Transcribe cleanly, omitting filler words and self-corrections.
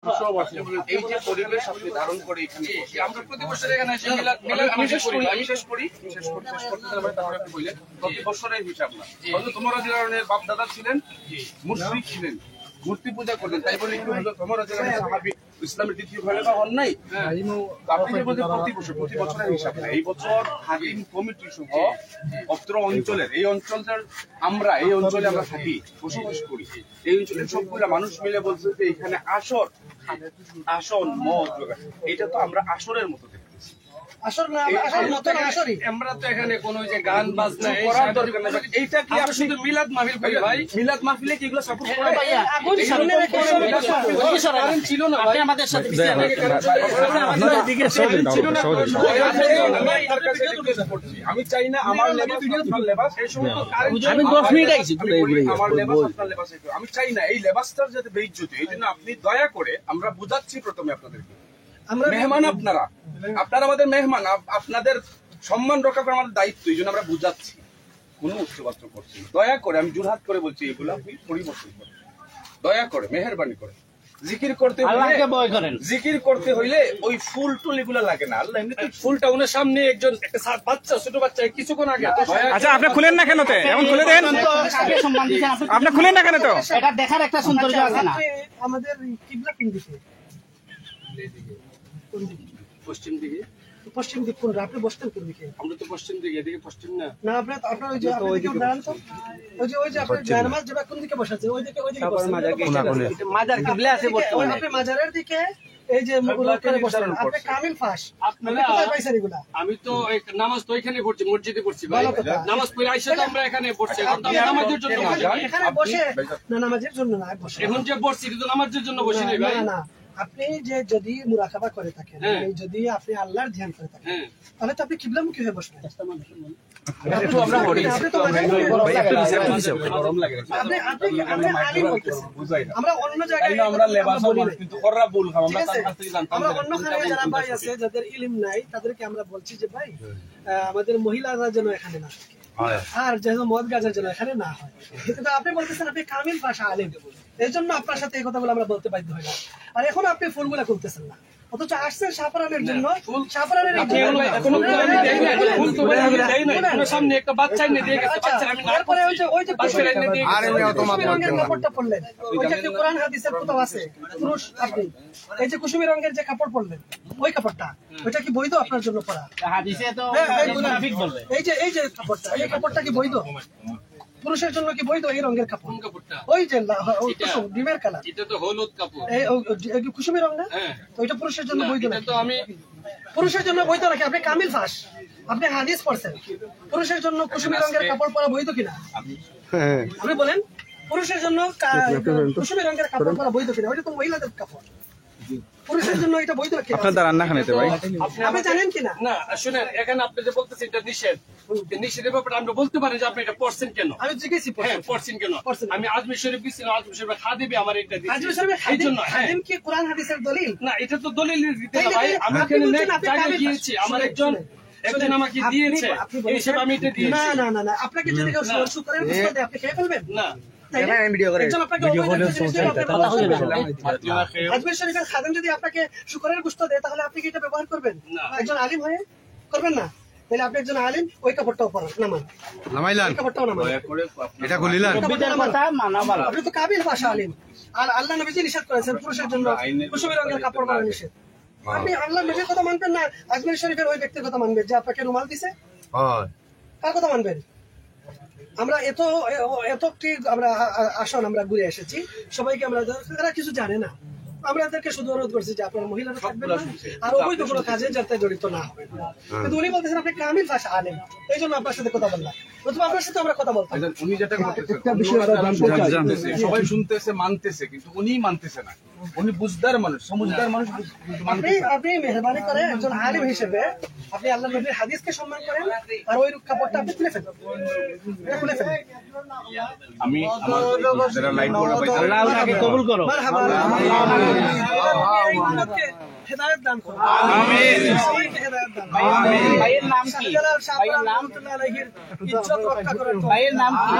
এই যে পরিবেশ আপনি ধারণ করে এখানে আমরা প্রতি বছর এখানে এসে আমি শেষ করি তারপরে আপনি বললেন প্রতি বছরের হিসাব না। তোমরা যে ধরনের বাপ দাদা ছিলেন, মুশরিক ছিলেন, মূর্তি পূজা করলেন, তাই বলে কি হলো তোমরা যে সাহাবী ইসলামের দ্বিতীয় খলিফা হন নাই? আপনি যে বলছেন প্রতি বছরের হিসাব না, এই বছর হাকিম কমিটি সহ অত্র অঞ্চলের এই অঞ্চলটার আমরা এই অঞ্চলে আমরা থাকি, বসবাস করি, এই অঞ্চলের সবগুলা মানুষ মিলে বলছে যে এখানে আসন মদ এটা তো আমরা আসরের মতো দেখতেছি। আমরা তো এখানে কোন গান বাজনা এইটা কি শুধু মিলাদ মাহফিল করি ভাই? মিলাদ মাহফিলে কি এগুলো সাপোর্ট করে? ছিল না ভাই আমাদের সাথে আমি চাই না আমার লেবাস আমি 10 মিনিট আইছি আমি চাই না এই লেবাসটার যাতে বেইজ্জতি। এই জন্য আপনি দয়া করে আমরা বুঝাচ্ছি প্রথমে আপনাদেরকে, মেহমান আপনারা আমাদের মেহমান, আপনাদের সম্মান রক্ষা করা আমাদের দায়িত্ব। এই জন্য আমরা বুঝাচ্ছি, কোনো উচ্চবাচ্য করছি। দয়া করে আমি জোরহাত করে বলছি এগুলো আপনি পরিবর্তন করেন, দয়া করে মেহেরবানি করে। জিকির করতে হইলে ওই ফুল টুল এগুলো লাগে না। আল্লাহ এমনি ফুলটা ওনার সামনে একজন একটা বাচ্চা, ছোট বাচ্চা কিছুক্ষণ আগে। আচ্ছা আপনি খুলেন না কেন? তো এমন খুলে দেন, আপনি খুলেন না কেন? তো এটা দেখার একটা সৌন্দর্য আছে না? আমাদের কিবলা কোন দিকে? পশ্চিম দিকে। পশ্চিম দিক কোন? আপনি বসতেন কোন দিকে? আমরা তো পশ্চিম দিকে, এদিকে পশ্চিম না। না আপনার ওই যে দাঁড়ান তো, ওই যে আপনার জায়নামাজ যেটা কোন দিকে বসাছে ওইদিকে মাজার কিবলা আছে বর্তমানে। আপনি মাজারের দিকে এই যে মুখে বসেন, আপনি কামিল ফাঁস। আপনি কোথায় পাইছেন এগুলা? আমি তো নামাজ তো এখানে পড়ছি, মসজিদে পড়ছি ভাই। নামাজ পড়ে আইসা তো আমরা এখানে পড়ছি। এখন তো নামাজের জন্য এখানে বসে না, নামাজের জন্য না বসে। এখন যে বসছি এটা তো নামাজের জন্য বসি নাই ভাই। না আপনি যে যদি মুরাকাবা করে থাকেন, যদি আপনি আল্লাহর ধ্যান করে থাকেন, তাহলে তো আপনি কিবলামুখী হয়ে বসবেন। আমরা অন্য জায়গায় আমরা অন্য যারা ভাই আছে যাদের ইলম নাই তাদেরকে আমরা বলছি যে ভাই আমাদের মহিলারা যেন এখানে না থাকে, আর যেন মদ গাজার জন্য এখানে না হয়। কিন্তু আপনি বলতেছেন আপনি কামিল ভাষা আলেম, এই জন্য আপনার সাথে এই কথাগুলো আমরা বলতে বাধ্য হইলাম। আর এখন আপনি ফুলগুলা করতেছেন না, অথচ আসছেন সাফরানের জন্য। সাফরানের সামনে একটা বাচ্চা এনে দিয়ে গেছে, তারপরে ওই যে কুসুমি রঙের কাপড়টা পরলেন, ওইটা কি কোরআন হাদিসের কোথাও আছে? পুরুষ আপনি এই যে কুসুমি রঙের যে কাপড় পরলেন, ওই কাপড়টা ওইটা কি বৈধ আপনার জন্য পরা? হাদিসে তো এই যে কাপড়টা, এই কাপড়টা কি বৈধ? পুরুষের জন্য কি বৈধ এই রঙের কাপড়? ওই যে ডিমের কালার, এটা তো হলুদ কাপড়, এই কুসুমি রং না? তো ওইটা পুরুষের জন্য বৈধ না? তো আমি পুরুষের জন্য বৈধ নাকি? আপনি কামিল ফাঁস, আপনি হাদিস পড়ছেন, পুরুষের জন্য কুসুমি রঙের কাপড় পরা বৈধ কিনা আপনি বলেন? পুরুষের জন্য কুসুমি রঙের কাপড় পরা বৈধ কিনা? ওইটা তো মহিলাদের কাপড়, পুরুষের জন্য এটা বৈধ কিনা আপনার রান্না খানেতে ভাই আপনি জানেন কিনা? না শুনেন, এখানে আপনি যে বলতেছেন এটা নিষেধ, নিষেধের ব্যাপারে আমরা বলতে পারি যে আপনি এটা পড়ছেন কেন? আমি জিজ্ঞেসি পড়ছেন কেন? আমি আজমির শরীফ গেছিলাম, আজমির শরীফ খাদিবে আমার এটা দিয়েছে। আজমির শরীফ খাদিম কি কোরআন হাদিসের দলিল? না, এটা তো দলিল দিতে না ভাই। আমি এখানে জায়গায় গিয়েছি, আমার একজন আমাকে দিয়েছে, এই হিসেবে আমি এটা দিয়েছি। না আপনাকে যদি কেউ শুকরের গোশত দেয় আপনি খেয়ে ফেলবেন? না, আজমির শরীফের খাদেম যদি আপনাকে শুকরের গোশত দেয় তাহলে আপনি কি এটা ব্যবহার করবেন? একজন আলিম হয়ে করবেন না? তাহলে আপনি একজন আলিম, ওই কাপড়টাও পরেন, নামাইলেন, কাপড়টাও নামান, এটা খুলিলেন, আপনি তো কাবিল ভাষা আলিম। আর আল্লাহ নবী নিষেধ করেছেন পুরুষের জন্য কুসুমি রঙের কাপড় পরা নিষেধ। আপনি আল্লাহ নবীর কথা মানবেন না, আজমির শরীফের ওই ব্যক্তির কথা মানবেন যে আপনাকে রুমাল দিছে? কার কথা মানবেন? আমরা এতটি আমরা আসন আমরা ঘুরে এসেছি, সবাইকে আমরা তারা কিছু জানে না, আমরা এদেরকে শুধু অনুরোধ করছি যে আপনার মহিলারা থাকবেন না আর অবৈধ কোনো কাজে যাতে জড়িত না হবে। কিন্তু উনি বলতেছেন আপনি কামিল ভাষা আলেম, এই জন্য আপনার সাথে কথা বললাম। প্রথমে আপনার সাথে আমরা কথা বলতাম, উনি যেটা সবাই শুনতেছে মানতেছে, কিন্তু উনি মানতেছে না। উনি বুঝদার মানুষ, সমুজদার মানুষ। আপনি মেহরবানি করে একজন আলিম হিসেবে আপনি আল্লাহ নবীর হাদিসকে সম্মান করেন, আর ওই কাপড়টা আপনি খুলে ফেলেন, খুলে ফেলেন। আমি যারা লাইভ আল্লাহকে কবুল করো, হেদায়েত দান করুন, আমিন। ভাইয়ের নাম কি? ইজ্জত রক্ষা করেন। ভাইয়ের নাম কি?